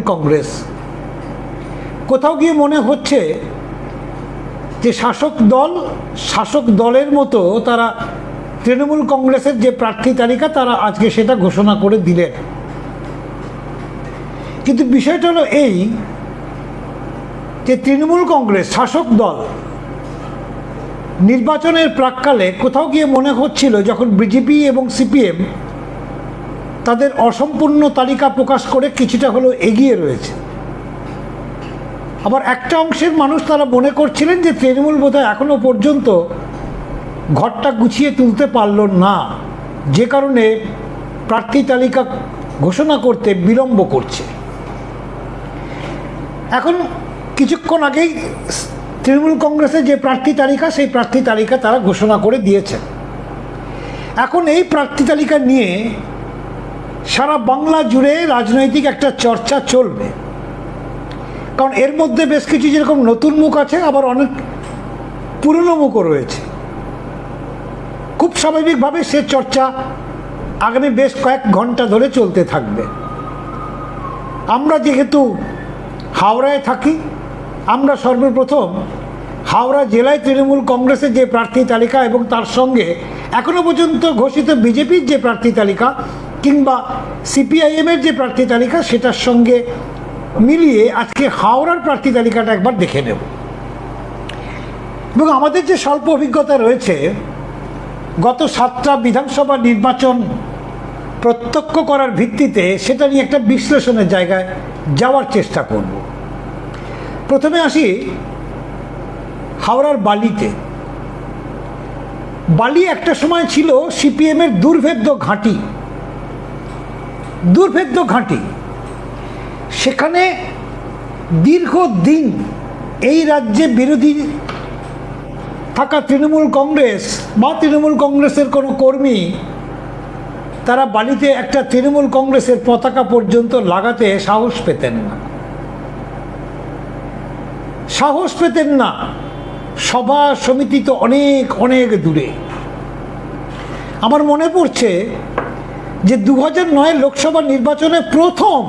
কংগ্রেস। কোথাও গিয়ে মনে হচ্ছে যে শাসক দলের মতো তারা তৃণমূল কংগ্রেসের যে প্রার্থী তালিকা তারা আজকে সেটা ঘোষণা করে দিলেন। কিন্তু বিষয়টা হলো এই যে তৃণমূল কংগ্রেস শাসক দল নির্বাচনের প্রাক্কালে কোথাও গিয়ে মনে হচ্ছিল যখন বিজেপি এবং সিপিএম তাদের অসম্পূর্ণ তালিকা প্রকাশ করে কিছুটা হলেও এগিয়ে রয়েছে, আবার একটা অংশের মানুষ তারা মনে করছিলেন যে তৃণমূল বোধহয় এখনও পর্যন্ত ঘরটা গুছিয়ে তুলতে পারল না, যে কারণে প্রার্থী তালিকা ঘোষণা করতে বিলম্ব করছে। এখন কিছুক্ষণ আগেই তৃণমূল কংগ্রেসের যে প্রার্থী তালিকা সেই প্রার্থী তালিকা তারা ঘোষণা করে দিয়েছেন। এখন এই প্রার্থী তালিকা নিয়ে সারা বাংলা জুড়ে রাজনৈতিক একটা চর্চা চলবে, কারণ এর মধ্যে বেশ কিছু যেরকম নতুন মুখ আছে, আবার অনেক পুরনো মুখও রয়েছে। খুব স্বাভাবিকভাবে সে চর্চা আগামী বেশ কয়েক ঘন্টা ধরে চলতে থাকবে। আমরা যেহেতু হাওড়ায় থাকি, আমরা সর্বপ্রথম হাওড়া জেলায় তৃণমূল কংগ্রেসের যে প্রার্থী তালিকা এবং তার সঙ্গে এখনও পর্যন্ত ঘোষিত বিজেপির যে প্রার্থী তালিকা কিংবা সিপিআইএমের যে প্রার্থী তালিকা সেটার সঙ্গে মিলিয়ে আজকে হাওড়ার প্রার্থী তালিকাটা একবার দেখে নেব। এবং আমাদের যে স্বল্প অভিজ্ঞতা রয়েছে, গত 7টা বিধানসভা নির্বাচন প্রত্যক্ষ করার ভিত্তিতে সেটা নিয়ে একটা বিশ্লেষণের জায়গায় যাওয়ার চেষ্টা করব। প্রথমে আসি হাওড়ার বালিতে। বালি একটা সময় ছিল সিপিএমের দুর্ভেদ্য ঘাঁটি। সেখানে দীর্ঘদিন এই রাজ্যে বিরোধী থাকা তৃণমূল কংগ্রেস বা তৃণমূল কংগ্রেসের কোনো কর্মী তারা বালিতে একটা তৃণমূল কংগ্রেসের পতাকা পর্যন্ত লাগাতে সাহস পেতেন না। সভা সমিতি তো অনেক দূরে। আমার মনে পড়ছে যে 2009 লোকসভা নির্বাচনে প্রথম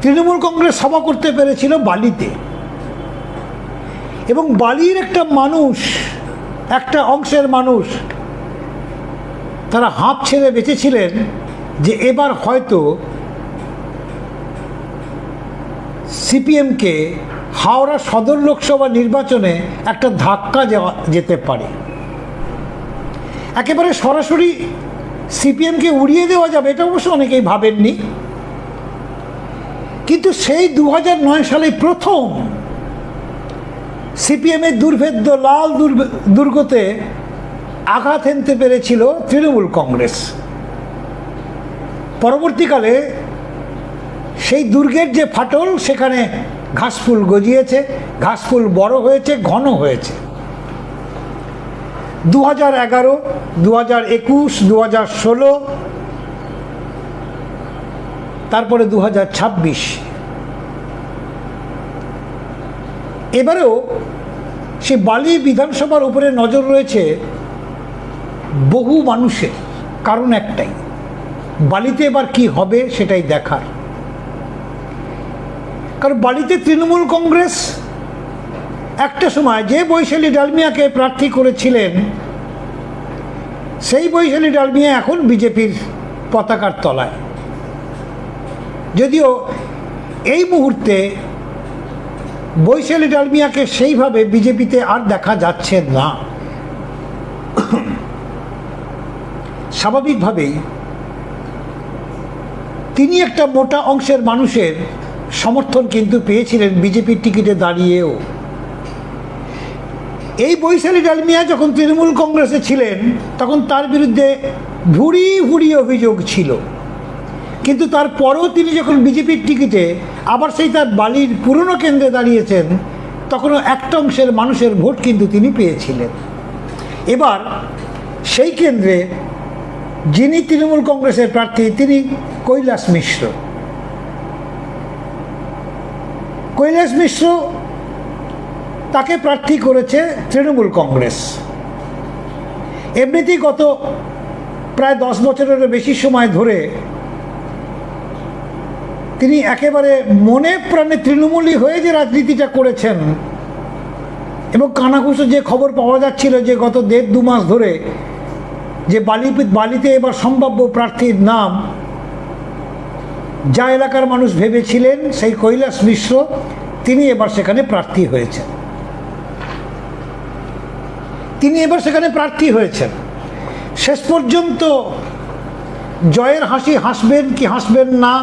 তৃণমূল কংগ্রেস সভা করতে পেরেছিল বালিতে, এবং বালির একটা অংশের মানুষ তারা হাঁপ ছেড়ে বেঁচেছিলেন যে এবার হয়তো সিপিএমকে হাওড়া সদর লোকসভা নির্বাচনে একটা ধাক্কা যেতে পারে। একেবারে সরাসরি সিপিএমকে উড়িয়ে দেওয়া যাবে এটা অবশ্য অনেকেই ভাবেননি, কিন্তু সেই 2009 সালে প্রথম সিপিএমের দুর্ভেদ্য লাল দুর্গতে আঘাত হেনতে পেরেছিল তৃণমূল কংগ্রেস। পরবর্তীকালে সেই দুর্গের যে ফাটল সেখানে ঘাসফুল গজিয়েছে, ঘাসফুল বড় হয়েছে, ঘন হয়েছে। 2011, 2021, 2016, তারপরে 2026, এবারেও সে বালি বিধানসভার উপরে নজর রয়েছে বহু মানুষের। কারণ একটাই, বালিতে এবার কি হবে সেটাই দেখার। কারণ বালিতে তৃণমূল কংগ্রেস একটা সময় যে বৈশালী ডালমিয়াকে প্রার্থী করেছিলেন, সেই বৈশালী ডালমিয়া এখন বিজেপির পতাকার তলায়। যদিও এই মুহূর্তে বৈশালী ডালমিয়াকে সেইভাবে বিজেপিতে আর দেখা যাচ্ছে না। স্বাভাবিকভাবেই তিনি একটা মোটা অংশের মানুষের সমর্থন কিন্তু পেয়েছিলেন বিজেপির টিকিটে দাঁড়িয়েও। এই বৈশালী ডালমিয়া যখন তৃণমূল কংগ্রেসে ছিলেন তখন তার বিরুদ্ধে ভুরি অভিযোগ ছিল, কিন্তু তারপরেও তিনি যখন বিজেপির টিকিটে আবার সেই তার বালির পুরনো কেন্দ্রে দাঁড়িয়েছেন তখনও একটা অংশের মানুষের ভোট কিন্তু তিনি পেয়েছিলেন। এবার সেই কেন্দ্রে যিনি তৃণমূল কংগ্রেসের প্রার্থী তিনি কৈলাস মিশ্র, তাকে প্রার্থী করেছে তৃণমূল কংগ্রেস। এমনিতেই গত প্রায় 10 বছরের বেশি সময় ধরে তিনি একেবারে মনে প্রাণে তৃণমূলী হয়ে যে রাজনীতিটা করেছেন এবং কানাঘুষো যে খবর পাওয়া যাচ্ছিল যে গত 1.5-2 মাস ধরে যে বালিতে এবার সম্ভাব্য প্রার্থীর নাম যা এলাকার মানুষ ভেবেছিলেন সেই কৈলাস মিশ্র, তিনি এবার সেখানে প্রার্থী হয়েছেন। শেষ পর্যন্ত জয়ের হাসি হাসবেন কি হাসবেন না,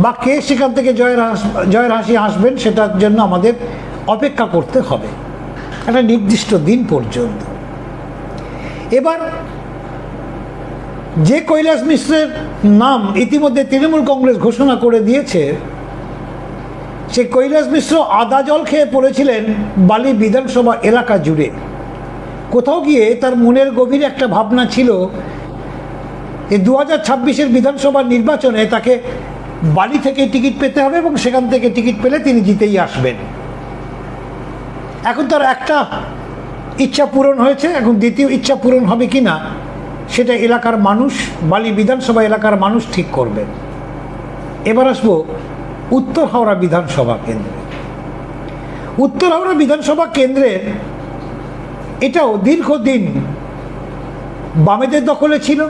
বা কে সেখান থেকে জয়ের হাসি হাসবেন, সেটার জন্য আমাদের অপেক্ষা করতে হবে একটা নির্দিষ্ট দিন পর্যন্ত। এবার যে কৈলাস মিশ্রের নাম ইতিমধ্যে তৃণমূল কংগ্রেস ঘোষণা করে দিয়েছে, সেই কৈলাস মিশ্র আদা জল খেয়ে পড়েছিলেন বালি বিধানসভা এলাকা জুড়ে। কোথাও গিয়ে তার মনের গভীরে একটা ভাবনা ছিল যে 2026-এর বিধানসভা নির্বাচনে তাকে বালি থেকে টিকিট পেতে হবে এবং সেখান থেকে টিকিট পেলে তিনি জিতেই আসবেন। এখন তার একটা ইচ্ছা পূরণ হয়েছে, এখন দ্বিতীয় ইচ্ছা পূরণ হবে কি না সেটা এলাকার মানুষ, বালি বিধানসভা এলাকার মানুষ ঠিক করবেন। এবার আসবো উত্তর হাওড়া বিধানসভা কেন্দ্রে। উত্তর হাওড়া বিধানসভা কেন্দ্রের এটাও দীর্ঘদিন বামেদের দখলে ছিল,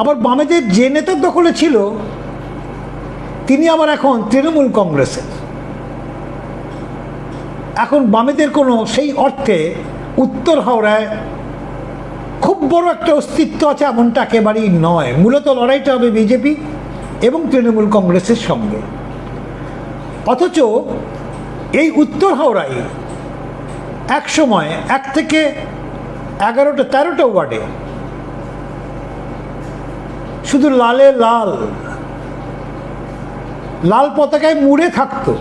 আবার বামেদের যে নেতার দখলে ছিল তিনি আবার এখন তৃণমূল কংগ্রেসের। এখন বামেদের কোনো সেই অর্থে উত্তর হাওড়ায় খুব বড় একটা অস্তিত্ব আছে এমনটা একেবারেই নয়। মূলত লড়াইটা হবে বিজেপি এবং তৃণমূল কংগ্রেসের সঙ্গে। অথচ এই উত্তর হাওড়ায় এক সময় 1 থেকে 13টা ওয়ার্ডে শুধু লাল পতাকায় মুড়ে থাকতো,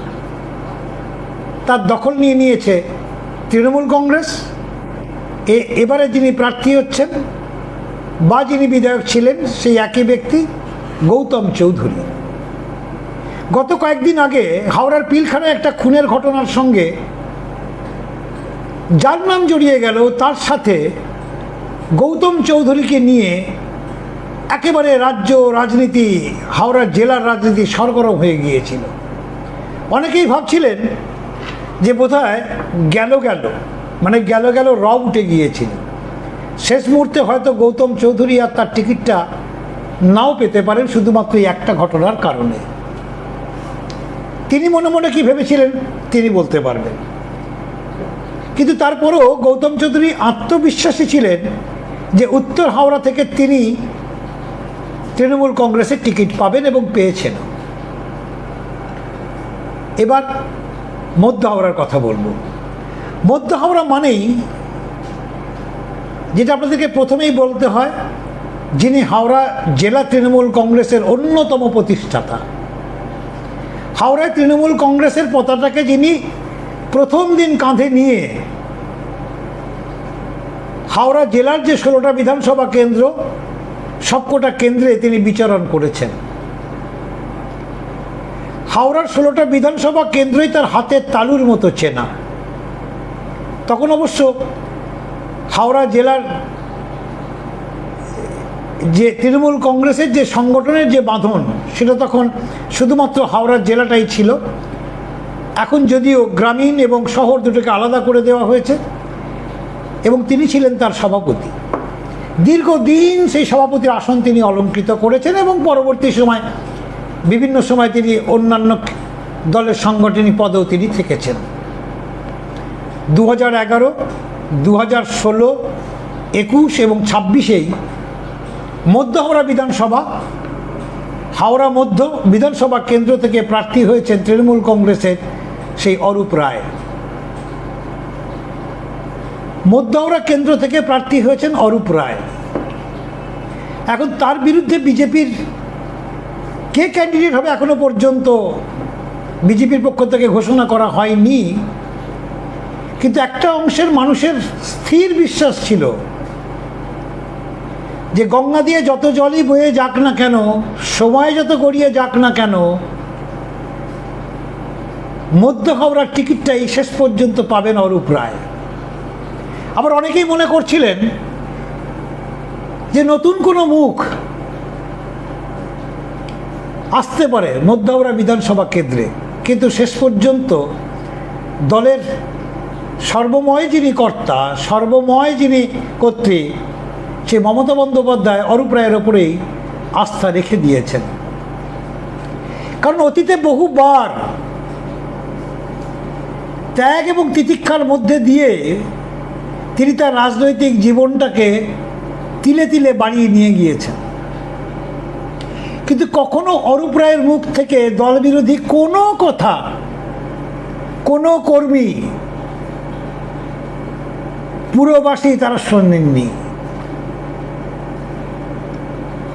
তার দখল নিয়ে নিয়েছে তৃণমূল কংগ্রেস। এবারে যিনি প্রার্থী হচ্ছেন বা যিনি বিধায়ক ছিলেন সেই একই ব্যক্তি গৌতম চৌধুরী। গত কয়েকদিন আগে হাওড়ার পিলখানায় একটা খুনের ঘটনার সঙ্গে যার নাম জড়িয়ে গেল তার সাথে গৌতম চৌধুরীকে নিয়ে একেবারে রাজ্য রাজনীতি, হাওড়া জেলার রাজনীতি সরগরম হয়ে গিয়েছিল। অনেকেই ভাবছিলেন যে বোধহয় গেল র উঠে গিয়েছিল। শেষ মুহূর্তে হয়তো গৌতম চৌধুরী আর তার টিকিটটা নাও পেতে পারেন শুধুমাত্র একটা ঘটনার কারণে। তিনি মনে মনে কি ভেবেছিলেন তিনি বলতে পারবেন, কিন্তু তারপরও গৌতম চৌধুরী আত্মবিশ্বাসী ছিলেন যে উত্তর হাওড়া থেকে তিনি তৃণমূল কংগ্রেসের টিকিট পাবেন এবং পেয়েছেন। এবার মধ্য হাওড়ার কথা বলবো। মধ্য হাওড়া মানেই যেটা আপনাদেরকে প্রথমেই বলতে হয়, যিনি হাওড়া জেলা তৃণমূল কংগ্রেসের অন্যতম প্রতিষ্ঠাতা, হাওড়ায় তৃণমূল কংগ্রেসের পতাকাকে যিনি প্রথম দিন কাঁধে নিয়ে হাওড়া জেলার যে 16টা বিধানসভা কেন্দ্র সবকটা কেন্দ্রে তিনি বিচরণ করেছেন। হাওড়ার 16টা বিধানসভা কেন্দ্রই তার হাতের তালুর মতো চেনা। তখন অবশ্য হাওড়া জেলার যে তৃণমূল কংগ্রেসের যে সংগঠনের যে বাঁধন সেটা তখন শুধুমাত্র হাওড়া জেলাটাই ছিল। এখন যদিও গ্রামীণ এবং শহর দুটোকে আলাদা করে দেওয়া হয়েছে এবং তিনি ছিলেন তার সভাপতি। দীর্ঘদিন সেই সভাপতির আসন তিনি অলঙ্কৃত করেছেন এবং পরবর্তী সময় বিভিন্ন সময় তিনি অন্যান্য দলের সাংগঠনিক পদেও তিনি থেকেছেন। 2011, 2016, 21 এবং 26-এই মধ্য হাওড়া বিধানসভা, হাওড়া মধ্য বিধানসভা কেন্দ্র থেকে প্রার্থী হয়েছেন তৃণমূল কংগ্রেসের সেই অরূপ রায়। মধ্য হাওড়া কেন্দ্র থেকে প্রার্থী হয়েছেন অরূপ রায়। এখন তার বিরুদ্ধে বিজেপির কে ক্যান্ডিডেট হবে এখনো পর্যন্ত বিজেপির পক্ষ থেকে ঘোষণা করা হয়নি, কিন্তু একটা অংশের মানুষের স্থির বিশ্বাস ছিল যে গঙ্গা দিয়ে যত জলই বয়ে যাক না কেন, সময় যত গড়িয়ে যাক না কেন, মধ্য হাওড়ার টিকিটটাই শেষ পর্যন্ত পাবেন অরূপ রায়। আবার অনেকেই মনে করছিলেন যে নতুন কোনো মুখ আসতে পারে মধ্য হাওড়া বিধানসভা কেন্দ্রে, কিন্তু শেষ পর্যন্ত দলের সর্বময় যিনি কর্তা, সর্বময় যিনি কর্ত্রী, সে মমতা বন্দ্যোপাধ্যায় অরূপ রায়ের ওপরেই আস্থা রেখে দিয়েছেন। কারণ অতীতে বহুবার ত্যাগ এবং তিতিক্ষার মধ্যে দিয়ে তিনি তার রাজনৈতিক জীবনটাকে তিলে তিলে বাড়িয়ে নিয়ে গিয়েছেন, কিন্তু কখনো অরূপ রায়ের মুখ থেকে দলবিরোধী কোনো কথা কোনো কর্মী, পুরবাসী তারা শোনেননি।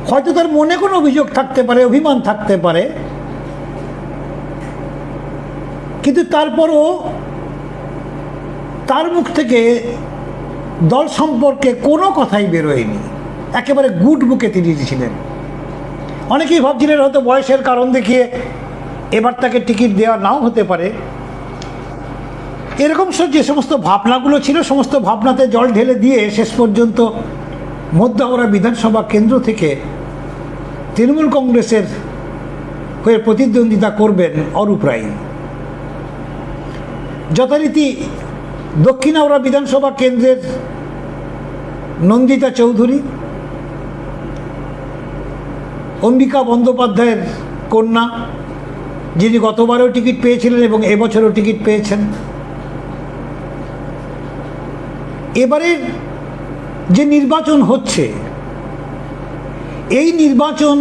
হয়তো তার মনে কোনো অভিযোগ থাকতে পারে, অভিমান থাকতে পারে, কিন্তু তারপরও তার মুখ থেকে দল সম্পর্কে কোনো কথাই বেরোয়নি। একেবারে গুড বুকে তিনি ছিলেন। অনেকেই ভাবছিলেন হয়তো বয়সের কারণ দেখিয়ে এবার তাকে টিকিট দেওয়া নাও হতে পারে। এরকম যে সমস্ত ভাবনাগুলো ছিল, সমস্ত ভাবনাতে জল ঢেলে দিয়ে শেষ পর্যন্ত মধ্য হাওড়া বিধানসভা কেন্দ্র থেকে তৃণমূল কংগ্রেসের হয়ে প্রতিদ্বন্দ্বিতা করবেন অরূপ রায়। যথারীতি দক্ষিণ হাওড়া বিধানসভা কেন্দ্রের নন্দিতা চৌধুরী, অম্বিকা বন্দ্যোপাধ্যায়ের কন্যা, যিনি গতবারেও টিকিট পেয়েছিলেন এবং এবছরও টিকিট পেয়েছেন। এবারের যে নির্বাচন হচ্ছে, এই নির্বাচন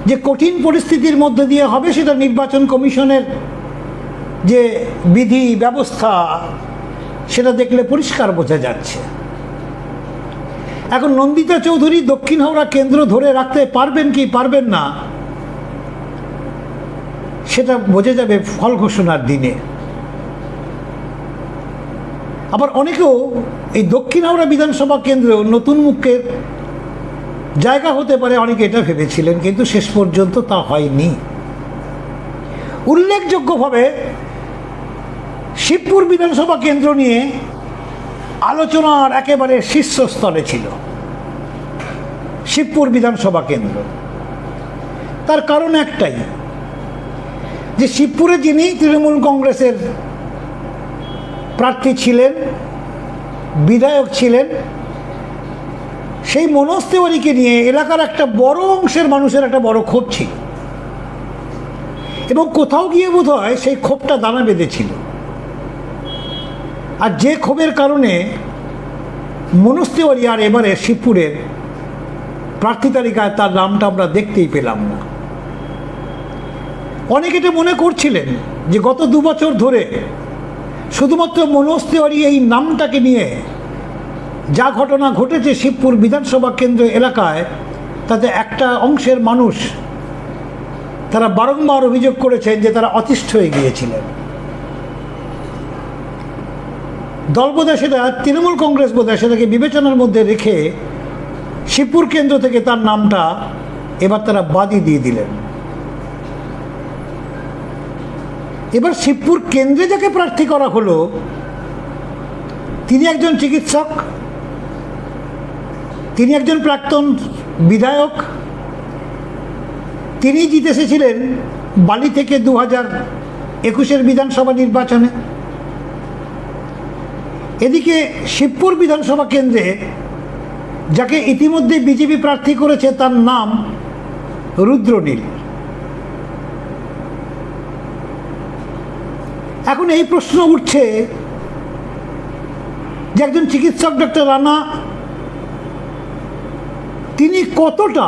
যে কঠিন পরিস্থিতির মধ্যে দিয়ে হবে সেটা নির্বাচন কমিশনের যে বিধি ব্যবস্থা সেটা দেখলে পরিষ্কার বোঝা যাচ্ছে। এখন নন্দিতা চৌধুরী দক্ষিণ হাওড়া কেন্দ্র ধরে রাখতে পারবেন কি পারবেন না সেটা বোঝা যাবে ফল ঘোষণার দিনে। আবার অনেকেও এই দক্ষিণ হাওড়া বিধানসভা কেন্দ্র নতুন মুখের জায়গা হতে পারে, অনেকে এটা ভেবেছিলেন, কিন্তু শেষ পর্যন্ত তা হয়নি। উল্লেখযোগ্যভাবে শিবপুর বিধানসভা কেন্দ্র নিয়ে আলোচনার একেবারে শীর্ষস্তরে ছিল শিবপুর বিধানসভা কেন্দ্র। তার কারণ একটাই, যে শিবপুরে যিনি তৃণমূল কংগ্রেসের প্রার্থী ছিলেন, বিধায়ক ছিলেন, সেই মনোজ তিওয়ারিকে নিয়ে এলাকার একটা বড় অংশের মানুষের একটা বড় ক্ষোভ ছিল, এবং কোথাও গিয়ে বোধহয় সেই ক্ষোভটা দানা বেঁধেছিল। আর যে ক্ষোভের কারণে মনোজ তিওয়ারি আর এবারে শিবপুরের প্রার্থী তালিকায় তার নামটা আমরা দেখতেই পেলাম না। অনেকে এটা মনে করছিলেন যে গত 2 বছর ধরে শুধুমাত্র মনোজ তিওয়ারি এই নামটাকে নিয়ে যা ঘটনা ঘটেছে শিবপুর বিধানসভা কেন্দ্র এলাকায়, তাতে একটা অংশের মানুষ তারা বারংবার অভিযোগ করেছেন যে তারা অতিষ্ঠ হয়ে গিয়েছিলেন। দল বোধহয় সেটা, তৃণমূল কংগ্রেস বোধহয় সেটাকে বিবেচনার মধ্যে রেখে শিবপুর কেন্দ্র থেকে তার নামটা এবার তারা বাদই দিয়ে দিলেন। এবার শিবপুর কেন্দ্রে যাকে প্রার্থী করা হলো তিনি একজন চিকিৎসক, তিনি একজন প্রাক্তন বিধায়ক, তিনি জিতে এসেছিলেন বালি থেকে 2021 বিধানসভা নির্বাচনে। এদিকে শিবপুর বিধানসভা কেন্দ্রে যাকে ইতিমধ্যে বিজেপি প্রার্থী করেছে তার নাম রুদ্রনীল। এখন এই প্রশ্ন উঠছে যে একজন চিকিৎসক ডক্টর রানা তিনি কতটা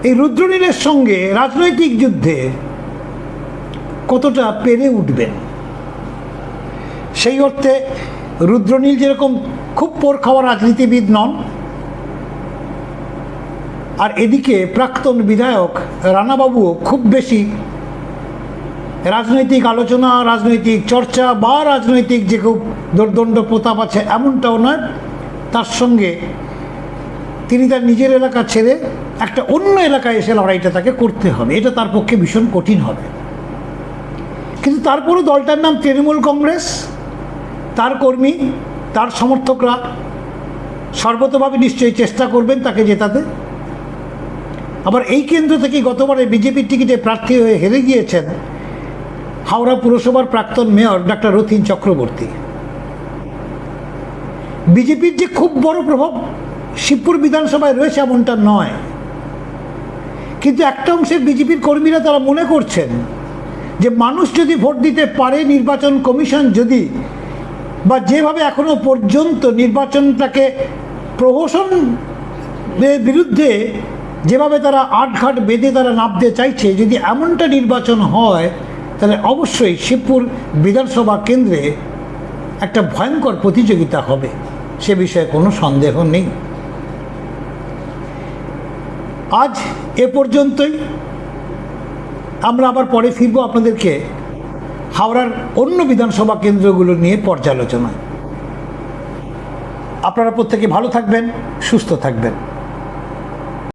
এই রুদ্রনীলের সঙ্গে রাজনৈতিক যুদ্ধে কতটা পেরে উঠবেন। সেই অর্থে রুদ্রনীল যেরকম খুব পোর খাওয়া রাজনীতিবিদ নন, আর এদিকে প্রাক্তন বিধায়ক রানাবাবুও খুব বেশি রাজনৈতিক আলোচনা, রাজনৈতিক চর্চা বা রাজনৈতিক যে খুব দোর্দণ্ড প্রতাপ আছে এমনটাও নয়। তার সঙ্গে তিনি তার নিজের এলাকা ছেড়ে একটা অন্য এলাকায় এসে লড়াইটা তাকে করতে হবে, এটা তার পক্ষে ভীষণ কঠিন হবে। কিন্তু তারপরও দলটার নাম তৃণমূল কংগ্রেস, তার কর্মী, তার সমর্থকরা সর্বতভাবে নিশ্চয়ই চেষ্টা করবেন তাকে জেতাতে। আবার এই কেন্দ্র থেকে গতবারে বিজেপির টিকিটে প্রার্থী হয়ে হেরে গিয়েছেন হাওড়া পুরসভার প্রাক্তন মেয়র ডাক্তার রথীন চক্রবর্তী। বিজেপির যে খুব বড় প্রভাব শিবপুর বিধানসভায় রয়েছে এমনটা নয়, কিন্তু একটা অংশের বিজেপির কর্মীরা তারা মনে করছেন যে মানুষ যদি ভোট দিতে পারে, নির্বাচন কমিশন যদি বা যেভাবে এখনো পর্যন্ত নির্বাচনটাকে প্রহসনের বিরুদ্ধে যেভাবে তারা আটঘাট বেঁধে তারা নামতে চাইছে, যদি এমনটা নির্বাচন হয় তাহলে অবশ্যই শিবপুর বিধানসভা কেন্দ্রে একটা ভয়ঙ্কর প্রতিযোগিতা হবে, সে বিষয়ে কোনো সন্দেহ নেই। আজ এ পর্যন্তই। আমরা আবার পরে ফিরবো আপনাদেরকে হাওড়ার অন্য বিধানসভা কেন্দ্রগুলো নিয়ে পর্যালোচনা। আপনারা প্রত্যেকে ভালো থাকবেন, সুস্থ থাকবেন।